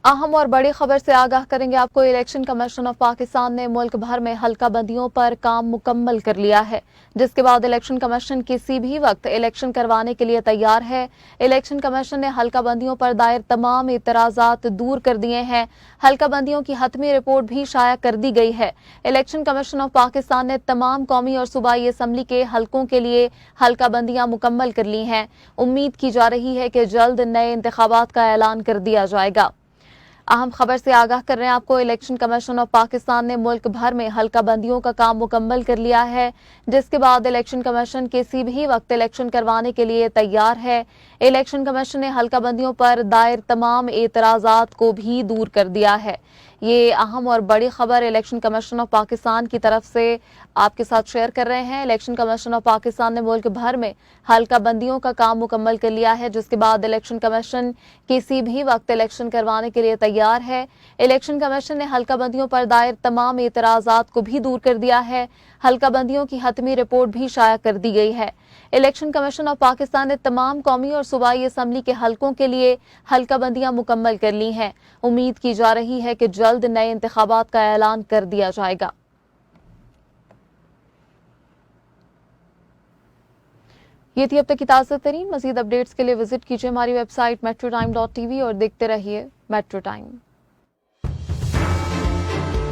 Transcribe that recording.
अहम और बड़ी खबर से आगाह करेंगे आपको। इलेक्शन कमीशन ऑफ पाकिस्तान ने मुल्क भर में हल्का बंदियों पर काम मुकम्मल कर लिया है, जिसके बाद इलेक्शन कमीशन किसी भी वक्त इलेक्शन करवाने के लिए तैयार है। इलेक्शन कमीशन ने हल्का बंदियों पर दायर तमाम इतराजात दूर कर दिए हैं। हल्का बंदियों की हतमी रिपोर्ट भी शाया कर दी गई है। इलेक्शन कमीशन ऑफ पाकिस्तान ने तमाम कौमी और सूबाई असम्बली के हल्कों के लिए हल्का बंदियां मुकम्मल कर ली हैं। उम्मीद की जा रही है कि जल्द नए इंतखाबात का ऐलान कर दिया जाएगा। अहम खबर से आगाह कर रहे हैं आपको। इलेक्शन कमीशन ऑफ पाकिस्तान ने मुल्क भर में हल्का बंदियों का काम मुकम्मल कर लिया है, जिसके बाद इलेक्शन कमीशन किसी भी वक्त इलेक्शन करवाने के लिए तैयार है। इलेक्शन कमीशन ने हल्का बंदियों पर दायर तमाम एतराजात को भी दूर कर दिया है। ये अहम और बड़ी खबर इलेक्शन कमीशन ऑफ पाकिस्तान की तरफ से आपके साथ शेयर कर रहे हैं। इलेक्शन कमीशन ऑफ पाकिस्तान ने मुल्क भर में हल्का बंदियों का काम मुकम्मल कर लिया है, जिसके बाद इलेक्शन कमीशन किसी भी वक्त इलेक्शन करवाने के लिए तैयार है। इलेक्शन कमीशन ने हल्का बंदियों पर दायर तमाम एतराजात को भी दूर कर दिया है। हल्का बंदियों की हतमी रिपोर्ट भी शाया कर दी गई है। इलेक्शन कमीशन ऑफ पाकिस्तान ने तमाम कौमी और सूबाई असम्बली के हल्कों के लिए हल्का बंदियां मुकम्मल कर ली हैं। उम्मीद की जा रही है कि जल्द नए इंतखाबात का ऐलान कर दिया जाएगा। ये थी अब तक की ताज़ा तरीन। मज़ीद अपडेट्स के लिए विजिट कीजिए हमारी वेबसाइट metrotime.tv और देखते रहिए मेट्रो टाइम।